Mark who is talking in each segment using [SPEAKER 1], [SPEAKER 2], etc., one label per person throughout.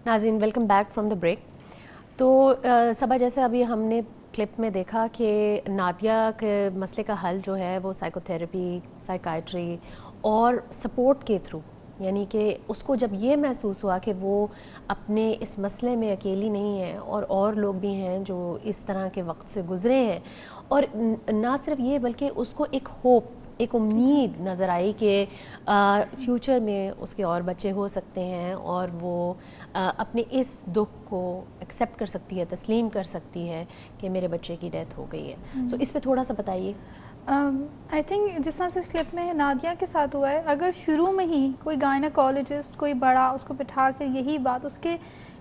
[SPEAKER 1] ناظرین welcome back from the break. تو صبا جیسے ابھی ہم نے کلپ میں دیکھا کہ نادیہ کے مسئلے کا حل جو ہے وہ سائیکو تھیراپی، سائیکائٹری اور سپورٹ کے تھرو، یعنی کہ اس کو جب یہ محسوس ہوا کہ وہ اپنے اس مسئلے میں اکیلی نہیں ہے اور لوگ بھی ہیں جو اس طرح کے وقت سے گزرے ہیں، اور نہ صرف یہ بلکہ اس کو ایک ہوپ، ایک امید نظر آئی کہ فیوچر میں اس کے اور بچے ہو سکتے ہیں اور وہ اپنے اس دکھ کو ایکسیپٹ کر سکتی ہے، تسلیم کر سکتی ہے کہ میرے بچے کی ڈیتھ ہو گئی ہے. سو اس پہ تھوڑا سا بتائیے.
[SPEAKER 2] آئی تھنک جس طرح سے اس کلپ میں نادیہ کے ساتھ ہوا ہے، اگر شروع میں ہی کوئی گائنیکالوجسٹ، کوئی بڑا اس کو بٹھا کر یہی بات اس کے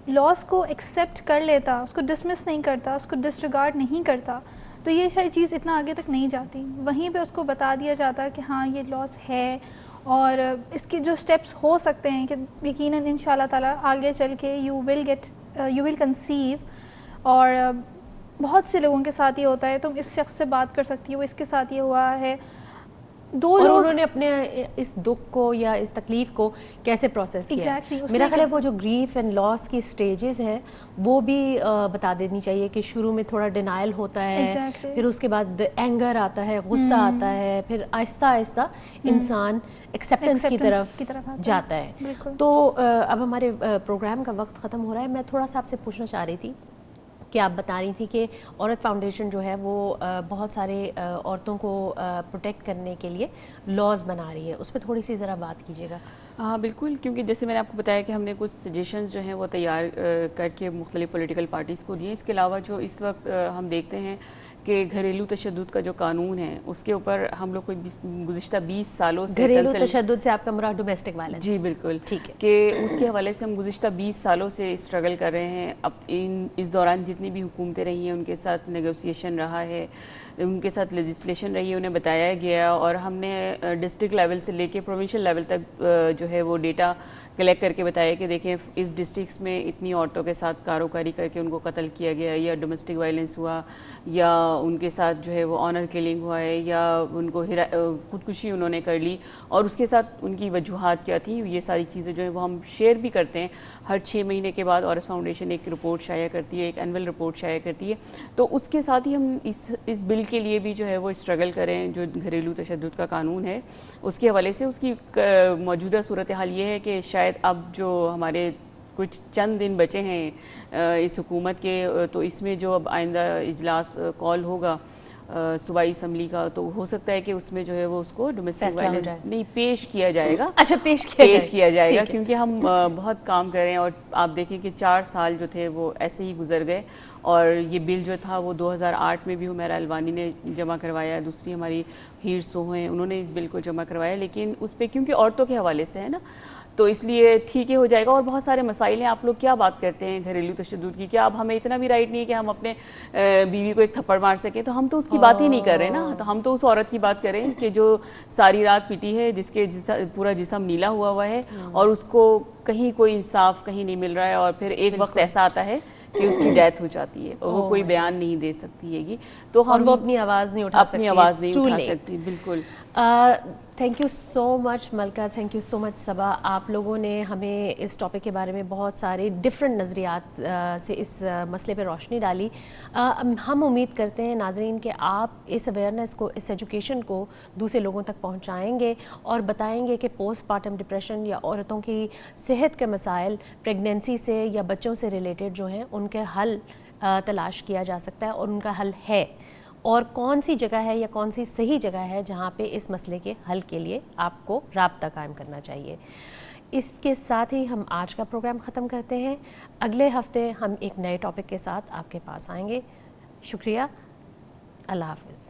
[SPEAKER 2] لاس کو ایکسیپٹ کر لیتا، اس کو ڈسمس نہیں کرتا، اس کو ڈسریگارڈ نہیں کرتا، تو یہ شاید چیز اتنا آگے تک نہیں جاتی. وہیں پہ اس کو بتا دیا جاتا کہ ہاں یہ لاس ہے اور اس کے جو اسٹیپس ہو سکتے ہیں کہ یقیناً ان شاء اللہ تعالیٰ آگے چل کے یو ول کنسیو. اور بہت سے لوگوں کے ساتھ یہ ہوتا ہے. تم اس شخص سے بات کر سکتی ہو، اس کے ساتھ یہ ہوا ہے.
[SPEAKER 1] اور انہوں نے اپنے اس دکھ کو یا اس تکلیف کو کیسے پروسیس کیا. میرا خیال ہے وہ جو گریف اینڈ لاس کی سٹیجز ہیں وہ بھی بتا دینی چاہیے کہ شروع میں تھوڑا ڈینائل ہوتا ہے، پھر اس کے بعد اینگر آتا ہے، غصہ آتا ہے، پھر آہستہ آہستہ انسان ایکسیپٹنس کی طرف جاتا ہے. تو اب ہمارے پروگرام کا وقت ختم ہو رہا ہے. میں تھوڑا سا آپ سے پوچھنا چاہ رہی تھی کہ آپ بتا رہی تھی کہ عورت فاؤنڈیشن جو ہے وہ بہت سارے عورتوں کو پروٹیکٹ کرنے کے لیے لاز بنا رہی ہے. اس پہ تھوڑی سی ذرا بات کیجیے گا.
[SPEAKER 3] ہاں بالکل، کیونکہ جیسے میں نے آپ کو بتایا کہ ہم نے کچھ سجیشنز جو ہیں وہ تیار کر کے مختلف پولیٹیکل پارٹیز کو دیے. اس کے علاوہ جو اس وقت ہم دیکھتے ہیں کہ گھریلو تشدد کا جو قانون ہے اس کے اوپر ہم لوگ کوئی گزشتہ 20 سالوں سے
[SPEAKER 1] گھریلو تشدد سے آپ کا مراد ڈومیسٹک وائلنس؟
[SPEAKER 3] جی بالکل
[SPEAKER 1] ٹھیک ہے.
[SPEAKER 3] کہ اس کے حوالے سے ہم گزشتہ 20 سالوں سے اسٹرگل کر رہے ہیں. اب اس دوران جتنی بھی حکومتیں رہی ہیں ان کے ساتھ نیگوسیشن رہا ہے، ان کے ساتھ لیجسلیشن رہی ہے، انہیں بتایا گیا اور ہم نے ڈسٹرکٹ لیول سے لے کے پروونشل لیول تک جو ہے وہ ڈیٹا کلیکٹ کر کے بتایا کہ دیکھیں اس ڈسٹرکٹس میں اتنی عورتوں کے ساتھ کاروکاری کر کے ان کو قتل کیا گیا، یا ڈومیسٹک وائلنس ہوا، یا ان کے ساتھ جو ہے وہ آنر کلنگ ہوا ہے، یا ان کو خودکشی انہوں نے کر لی اور اس کے ساتھ ان کی وجوہات کیا تھیں. یہ ساری چیزیں جو ہیں وہ ہم شیئر بھی کرتے ہیں. ہر 6 مہینے کے بعد عورت فاؤنڈیشن ایک رپورٹ شائع کرتی ہے، ایک اینول رپورٹ شائع کرتی ہے. تو اس کے ساتھ ہی ہم اس بل کے لیے بھی جو ہے وہ اسٹرگل کریں. جو گھریلو تشدد کا قانون ہے اس کے حوالے سے اس کی موجودہ صورتحال یہ ہے کہ شاید اب جو ہمارے کچھ چند دن بچے ہیں اس حکومت کے، تو اس میں جو اب آئندہ اجلاس کال ہوگا صوبائی اسمبلی کا، تو ہو سکتا ہے کہ اس میں جو ہے وہ اس کو ڈومیسٹک وائلنس نہیں پیش کیا جائے گا.
[SPEAKER 1] اچھا، پیش کیا جائے گا
[SPEAKER 3] کیونکہ ہم بہت کام کر رہے ہیں. اور آپ دیکھیں کہ 4 سال جو تھے وہ ایسے ہی گزر گئے. اور یہ بل جو تھا وہ 2008 میں بھی ہمیرا الوانی نے جمع کروایا، دوسری ہماری ہیر سو ہیں انہوں نے اس بل کو جمع کروایا. لیکن اس پہ کیونکہ عورتوں کے حوالے سے ہے نا، تو اس لیے ٹھیک ہے ہو جائے گا. اور بہت سارے مسائل ہیں. آپ لوگ کیا بات کرتے ہیں گھریلو تشدد کی، کیا اب ہمیں اتنا بھی رائٹ نہیں ہے کہ ہم اپنے بیوی کو ایک تھپڑ مار سکیں؟ تو ہم تو اس کی بات ہی نہیں کر رہے نا. تو ہم تو اس عورت کی بات کریں کہ جو ساری رات پیٹی ہے، جس کے پورا جسم نیلا ہوا ہے اور اس کو کہیں کوئی انصاف کہیں نہیں مل رہا ہے، اور پھر ایک وقت ایسا آتا ہے کہ اس کی ڈیتھ ہو جاتی ہے اور وہ کوئی بیان نہیں دے سکتی ہے. تو ہم
[SPEAKER 1] وہ اپنی آواز نہیں اٹھا
[SPEAKER 3] سکتی. بالکل.
[SPEAKER 1] Thank you so much Malika, thank you so much Saba. آپ لوگوں نے ہمیں اس ٹاپک کے بارے میں بہت سارے ڈفرینٹ نظریات سے اس مسئلے پہ روشنی ڈالی. ہم امید کرتے ہیں ناظرین کہ آپ اس اویئرنیس کو، اس ایجوکیشن کو دوسرے لوگوں تک پہنچائیں گے اور بتائیں گے کہ پوسٹ پارٹم ڈپریشن یا عورتوں کی صحت کے مسائل پریگنینسی سے یا بچوں سے ریلیٹڈ جو ہیں ان کے حل تلاش کیا جا سکتا ہے، اور ان کا حل ہے، اور کون سی جگہ ہے یا کون سی صحیح جگہ ہے جہاں پہ اس مسئلے کے حل کے لیے آپ کو رابطہ قائم کرنا چاہیے. اس کے ساتھ ہی ہم آج کا پروگرام ختم کرتے ہیں. اگلے ہفتے ہم ایک نئے ٹاپک کے ساتھ آپ کے پاس آئیں گے. شکریہ. اللہ حافظ.